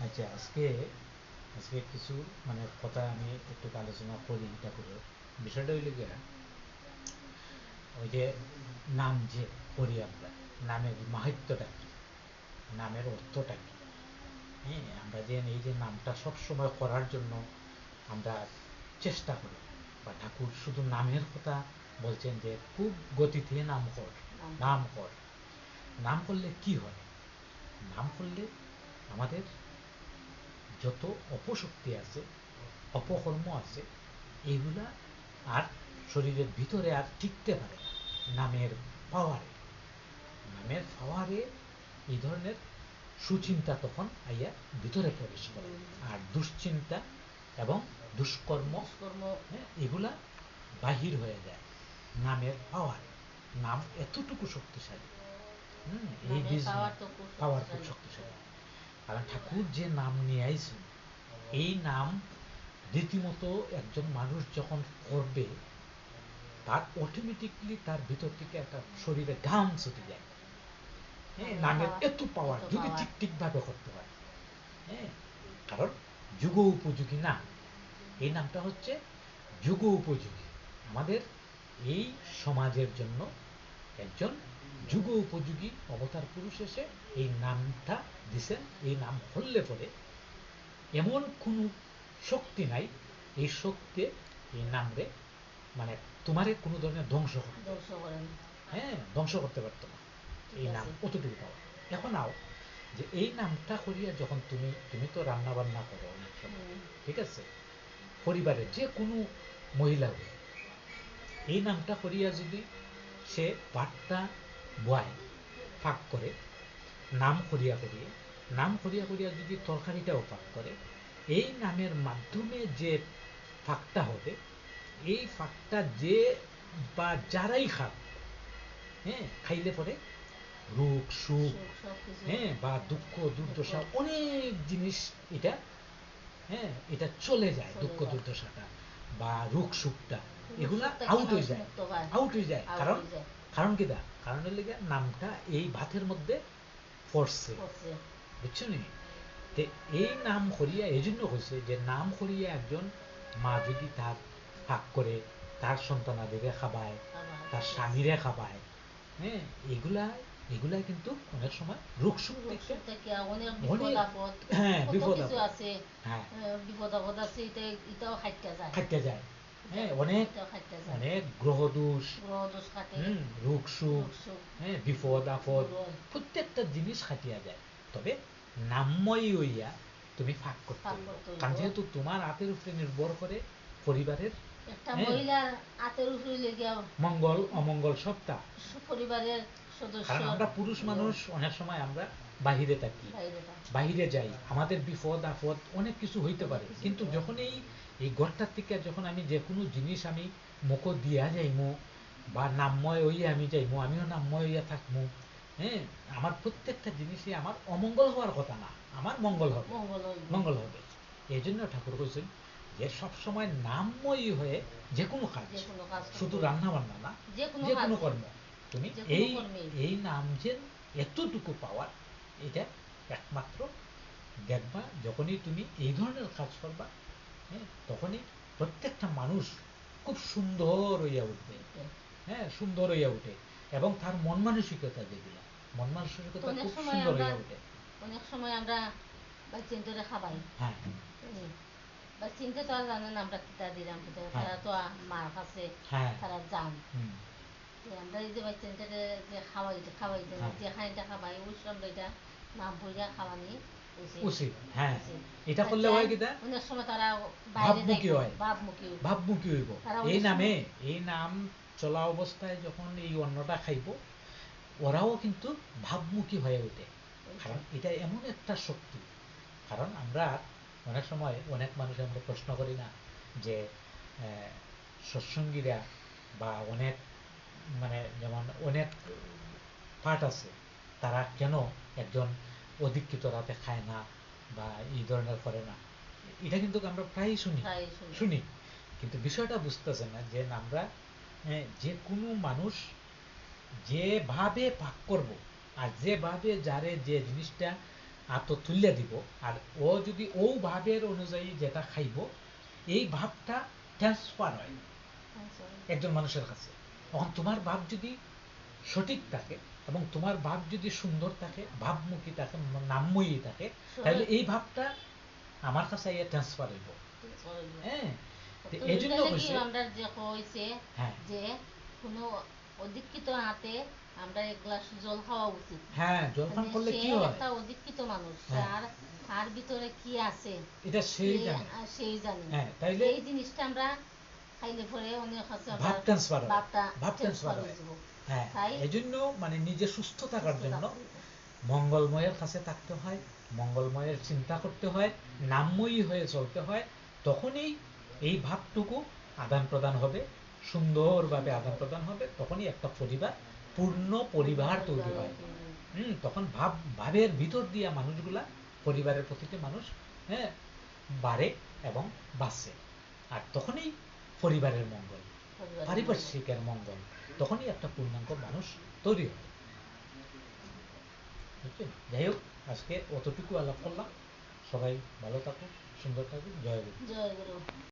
আচ্ছা, আজকে আজকে কিছু মানে কথা আমি একটু আলোচনা করি ঠাকুরের বিষয়টা হইলে গিয়া ওই যে নাম যে করি আমরা, নামের মাহাত্ম্যটা কি, নামের অর্থটা কি। হ্যাঁ, আমরা যে এই যে নামটা সবসময় করার জন্য আমরা চেষ্টা করি, বা ঠাকুর শুধু নামের কথা বলছেন যে খুব গতিতে নাম কর, নাম কর। নাম করলে কি হয়? নাম করলে আমাদের যত অপশক্তি আছে, অপকর্ম আছে, এগুলা আর শরীরের ভিতরে আর টিকতে পারে না। নামের পাওয়ারে, নামের পাওয়ারে এই ধরনের সুচিন্তা তখন আইয়া ভিতরে প্রবেশ করে, আর দুশ্চিন্তা এবং দুষ্কর্ম এগুলা বাহির হয়ে যায় নামের পাওয়ারে। নাম এতটুকু শক্তিশালী। এই পাওয়ার খুব শক্তিশালী। কারণ ঠাকুর যে নাম নিয়ে আইছেন, এই নাম রীতিমতো একজন মানুষ যখন করবে, তার অটোমেটিকলি তার ভিতর থেকে একটা শরীরে ঘাম ছুটে যায়। হ্যাঁ, নামের এত পাওয়ার যদি ঠিক ঠিকভাবে করতে পারে। হ্যাঁ, কারণ যুগ উপযোগী নাম, এই নামটা হচ্ছে যুগ উপযোগী। আমাদের এই সমাজের জন্য একজন যুগ উপযোগী অবতার পুরুষ এসে এই নামটা দিছেন। এই নাম হললে পরে এমন কোনো শক্তি নাই, এই শক্তি এই নামরে মানে তোমারে কোনো ধরনের ধ্বংস করতে, হ্যাঁ, ধ্বংস করতে পারতো না। এই নাম অতটুকু পাওয়া। এখন আও যে এই নামটা করিয়া যখন তুমি তুমি তো রান্না বান্না করো অনেক সময়, ঠিক আছে, পরিবারের যে কোনো মহিলা হই, এই নামটা করিয়া যদি সে পাটটা বয় ফাঁক করে, নাম করিয়া করিয়া, নাম করিয়া করিয়া যদি তরকারিটাও ফাঁক করে, এই নামের মাধ্যমে যে ফাঁকটা হবে, এই ফাঁকটা যে বা যারাই খাক, হ্যাঁ, খাইলে পরে রোগ সুখ, হ্যাঁ, বা দুঃখ দুর্দশা অনেক জিনিস এটা, হ্যাঁ, এটা চলে যায়। দুঃখ দুর্দশাটা বা রোগ সুখটা এগুলা আউট হয়ে যায়, আউট হয়ে যায়। কারণ কারণ কি দা, কারণের লেগে নামটা এই ভাতের মধ্যে পড়ছে, বুঝছো নি? তে এই নাম করিয়া এই জন্য হয়েছে যে নাম করিয়া একজন মা যদি তার ভাগ করে তার সন্তানাদিকে খাবায়, তার স্বামীরে খাবায়, হ্যাঁ, এগুলা এগুলা কিন্তু অনেক সময় রোগ সুখ থেকে অনেক, হ্যাঁ, বিপদ আছে, হ্যাঁ, বিপদ আপদ আছে, এটাও খাইতে যায়। হ্যাঁ, অনেক অনেক গ্রহ দোষ, রোগ সুখ, হ্যাঁ, বিপদ আপদ, প্রত্যেকটা জিনিস খাটিয়া যায়। তবে নামময়ী হইয়া তুমি ফাঁক করতে হইব। কারণ যেহেতু তোমার হাতের উপরে নির্ভর করে পরিবারের একটা মহিলার হাতের উপরে লেগে মঙ্গল অমঙ্গল সবটা পরিবারের সদস্য। কারণ আমরা পুরুষ মানুষ অনেক সময় আমরা বাহিরে থাকি, বাহিরে যাই, আমাদের বিপদ আপদ অনেক কিছু হইতে পারে, কিন্তু যখন এই ঘরটার থেকে যখন আমি যে কোনো জিনিস আমি মুখ দিয়া যাইমু বা নামময় হইয়া আমি যাইমু, আমিও নামময় হইয়া থাকমু, হ্যাঁ, আমার প্রত্যেকটা জিনিসই আমার অমঙ্গল হওয়ার কথা না, আমার মঙ্গল হবে, মঙ্গল হবে। এই জন্য ঠাকুর কইছেন যে সবসময় নামময়ী হয়ে যে কোনো কাজ, শুধু রান্না বান্না না, যে কোনো কর্ম তুমি এই এই নাম যে এতটুকু পাওয়ার, এটা একমাত্র দেখবা যখনই তুমি এই ধরনের কাজ করবা, হ্যাঁ, তখনই প্রত্যেকটা মানুষ খুব সুন্দর হইয়া উঠবে, হ্যাঁ, সুন্দর হইয়া উঠে, এবং তার মন মানসিকতা যেগুলা, মন মানসিকতা খুব সুন্দর হইয়া উঠে। অনেক সময় আমরা চিন্তাটা খাবাই, হ্যাঁ, বা চিন্তা তো আর জানে না আমরা কিতা দিলাম কিতা, তারা তো মার কাছে তারা জান। আমরা এই যে বাচ্চাটাকে যে খাওয়াই খাওয়াই যে খাইটা খাবাই, ওই সঙ্গে এটা নাম বইরা খাওয়ানি উচিত। হ্যাঁ, এটা করলে হয় কি, অনেক সময় তারা ভাবমুখী হয়, ভাবমুখী হইব। এই নামে এই নাম চলা অবস্থায় যখন এই অন্নটা খাইব, ওরাও কিন্তু ভাবমুখী হয়ে ওঠে। কারণ এটা এমন একটা শক্তি। কারণ আমরা অনেক সময় অনেক মানুষ আমরা প্রশ্ন করি না যে সৎসঙ্গীরা বা অনেক মানে যেমন অনেক পাঠ আছে, তারা কেন একজন অধিক্ষিত রাতে খায় না বা এই ধরনের করে না, এটা কিন্তু আমরা প্রায়ই শুনি শুনি কিন্তু বিষয়টা বুঝতেছে না যে আমরা যে কোনো মানুষ যেভাবে পাক করব আর যেভাবে যারে যে জিনিসটা আর তো তুলিয়া দিব, আর ও যদি ও ভাবের অনুযায়ী যেটা খাইব, এই ভাবটা ট্রান্সফার হয় একজন মানুষের কাছে। তখন তোমার ভাব যদি সঠিক থাকে এবং তোমার ভাব যদি সুন্দর থাকে, ভাবমুখী থাকে, নামময়ী থাকে, তাহলে এই ভাবটা আমার কাছে ট্রান্সফার হইব। হ্যাঁ, এই জন্য আমরা যে কইছে হ্যাঁ যে কোনো অধিক্ষিত হাতে আমরা এক গ্লাস জল খাওয়া উচিত। হ্যাঁ, জল পান করলে কি হয়? একটা অধিক্ষিত মানুষ, হ্যাঁ, তার ভিতরে কি আছে এটা সেই জানে। সেই জানে। হ্যাঁ, তাইলে এই জিনিসটা আমরা খাইলে পরে অনেক কাছে ভাব ট্রান্সফার হয়, ভাবটা ভাব ট্রান্সফার হয়। হ্যাঁ, তাই এই জন্য মানে নিজে সুস্থ থাকার জন্য মঙ্গলময়ের কাছে থাকতে হয়, মঙ্গলময়ের চিন্তা করতে হয়, নামময়ী হয়ে চলতে হয়। তখনই এই ভাবটুকু আদান প্রদান হবে, সুন্দরভাবে আদান প্রদান হবে, তখনই একটা পরিবার, পূর্ণ পরিবার তৈরি হয়। তখন ভাবের ভিতর দিয়া মানুষগুলা, পরিবারের প্রতিটি মানুষ, হ্যাঁ, বাড়ে এবং বাঁচে। আর তখনই পরিবারের মঙ্গল, পারিপার্শ্বিকের মঙ্গল, তখনই একটা পূর্ণাঙ্গ মানুষ তৈরি হয়। বুঝছেন? যাই হোক, আজকে অতটুকু আলাপ করলাম। সবাই ভালো থাকুক, সুন্দর থাকুক। জয় গুরু। জয় গুরু।